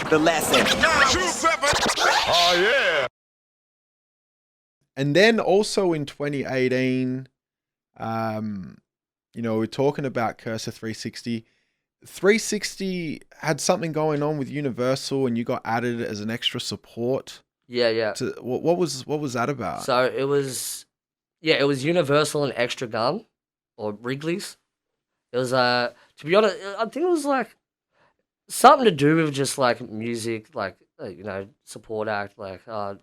The lesson. Oh yeah. And then also in 2018, we're talking about Kerser 360. 360 had something going on with Universal, and you got added as an extra support. Yeah. What was that about? So it was Universal and Extra Gum, or Wrigley's. It was to be honest, I think it was like something to do with just like music, like support act, like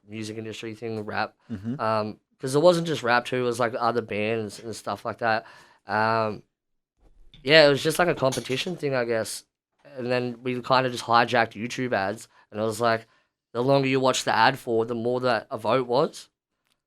music industry thing, rap. Because it wasn't just rap too; it was like other bands and stuff like that. Yeah, it was just like a competition thing, I guess. And then we kind of just hijacked YouTube ads, and it was like, the longer you watch the ad for, the more that a vote was.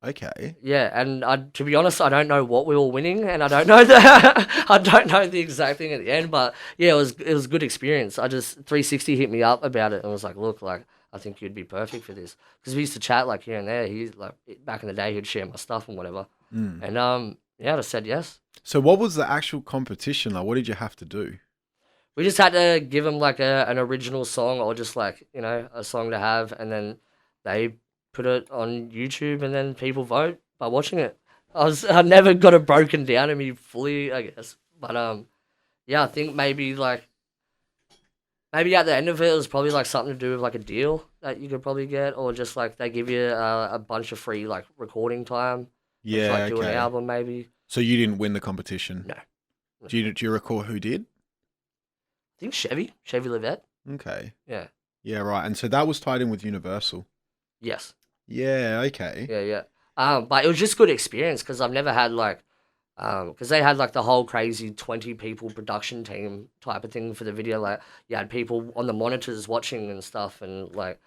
Okay. Yeah, and to be honest, I don't know what we were winning, and I don't know the exact thing at the end, but yeah, it was a good experience. 360 hit me up about it and was like, look, like I think you'd be perfect for this, because we used to chat like here and there. He's like back in the day, he'd share my stuff and whatever, and I just said yes. So what was the actual competition like? What did you have to do? We just had to give them like an original song, or just like a song to have, and then they put it on YouTube, and then people vote by watching it. I never got it broken down to me fully, I guess. But yeah, I think maybe at the end of it, it was probably like something to do with like a deal that you could probably get, or just like they give you a bunch of free like recording time. Yeah, to, like do an album maybe. So you didn't win the competition? No. Do you recall who did? I think Chevy Levette. Okay. Yeah. Yeah, right. And so that was tied in with Universal. Yes. Yeah, okay. Yeah. But it was just good experience, because I've never had like, because they had like the whole crazy 20 people production team type of thing for the video. Like you had people on the monitors watching and stuff, and like,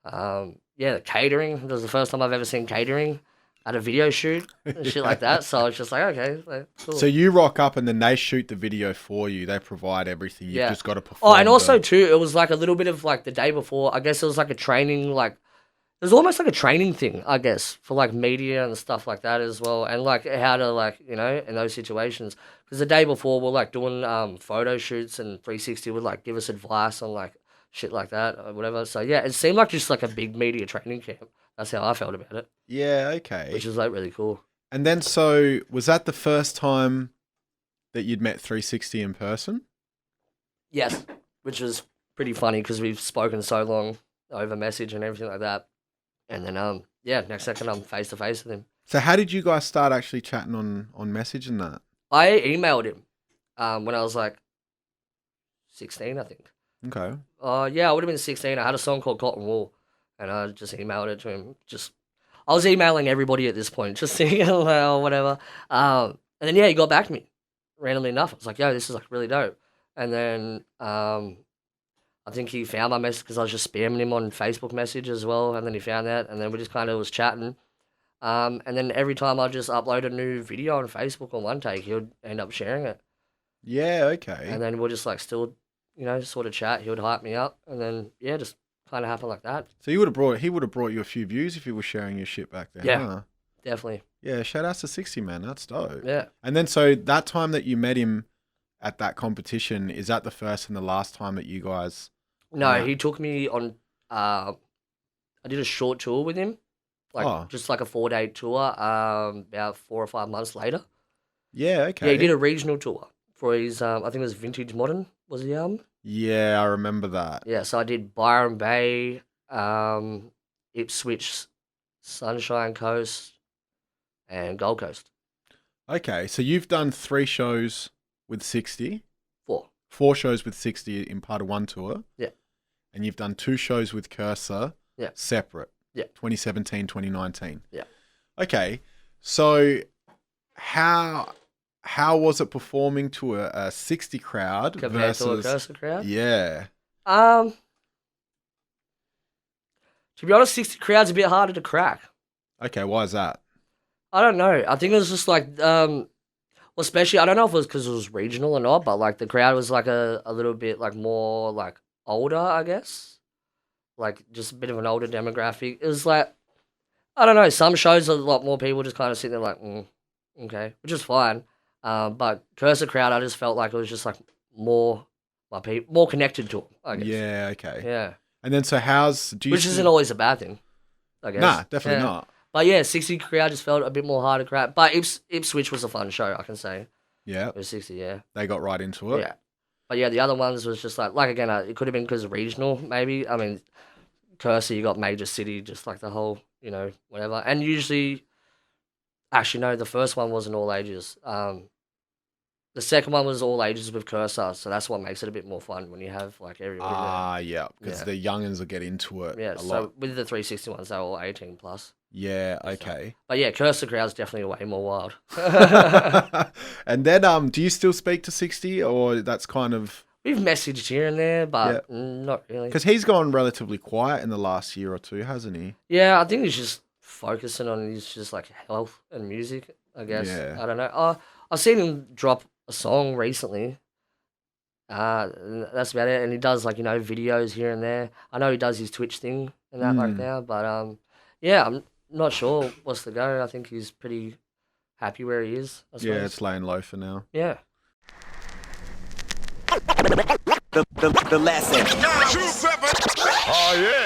the catering. It was the first time I've ever seen catering at a video shoot and shit like that. So I was just like, okay, like, cool. So you rock up and then they shoot the video for you. They provide everything. You've just got to perform. Oh, and also too, it was like a little bit of like the day before. I guess it was like a training, like it was almost like a training thing, I guess, for like media and stuff like that as well, and like how to like in those situations. Because the day before we're like doing photo shoots, and 360 would like give us advice on like shit like that or whatever. So yeah, it seemed like just like a big media training camp. That's how I felt about it. Yeah, okay. Which is like really cool. And then, so was that the first time that you'd met 360 in person? Yes, which was pretty funny because we've spoken so long over message and everything like that. And then, next second I'm face to face with him. So how did you guys start actually chatting on message and that? I emailed him when I was like 16, I think. Okay. Yeah, I would have been 16. I had a song called Cotton Wool, and I just emailed it to him. I was emailing everybody at this point, just seeing or whatever. And then he got back to me randomly enough. I was like, yo, this is like really dope. And then I think he found my message because I was just spamming him on Facebook message as well. And then he found that, and then we just kind of was chatting. And then every time I just upload a new video on Facebook on one take, he would end up sharing it. Yeah, okay. And then we'll just like still, sort of chat. He would hype me up, and then just kind of happened like that. So he would have brought you a few views if he was sharing your shit back then. Yeah, huh? Definitely. Yeah, shout out to 60, man. That's dope. Yeah. And then so that time that you met him at that competition, is that the first and the last time that you guys? No, he took me on. I did a short tour with him, just like a 4-day tour. About 4 or 5 months later. Yeah. Okay. Yeah, he did a regional tour for his. I think it was Vintage Modern was the album. Yeah, I remember that. Yeah, so I did Byron Bay, Ipswich, Sunshine Coast, and Gold Coast. Okay, so you've done 3 shows with 60. 4. 4 shows with 60 in part of one tour. Yeah. And you've done 2 shows with Kerser. Yeah. Separate. Yeah. 2017, 2019. Yeah. Okay, so how was it performing to a 60 crowd compared versus to a Kerser crowd? Yeah. To be honest, 60 crowd's a bit harder to crack. Okay, why is that? I don't know. I think it was just like, especially, I don't know if it was because it was regional or not, but like the crowd was like a little bit like more like older, I guess. Like just a bit of an older demographic. It was like, I don't know, some shows a lot more people just kind of sitting there like, okay, which is fine. But Kerser crowd, I just felt like it was just like more more connected to them, I guess. Yeah, okay. Yeah. And then so do you Which isn't always a bad thing, I guess. Nah, definitely Yeah. not. But yeah, 60 crowd just felt a bit more hard to crack. But Ipswich was a fun show, I can say. Yeah. It was 60, yeah. They got right into it. Yeah. But yeah, the other ones was just like again, it could have been because of regional, maybe. I mean, Kerser, you got major city, just like the whole, whatever. And usually, actually, no, the first one wasn't all ages. The second one was all ages with Kerser, so that's what makes it a bit more fun when you have like everybody there. Ah, yeah, because the youngins will get into it Yeah, a so lot. with the 360 ones, they were all 18 plus. Yeah, okay. But yeah, Kerser crowd's definitely way more wild. And then, do you still speak to 60, or that's kind of... We've messaged here and there, but not really. Because he's gone relatively quiet in the last year or two, hasn't he? Yeah, I think he's just focusing on his just like health and music, I guess. Yeah. I don't know. I've seen him drop a song recently. That's about it. And he does like, videos here and there. I know he does his Twitch thing and that like now, but yeah, I'm not sure what's the go. I think he's pretty happy where he is, I suppose. Yeah, it's laying low for now. Yeah. The last 927. Oh, yeah.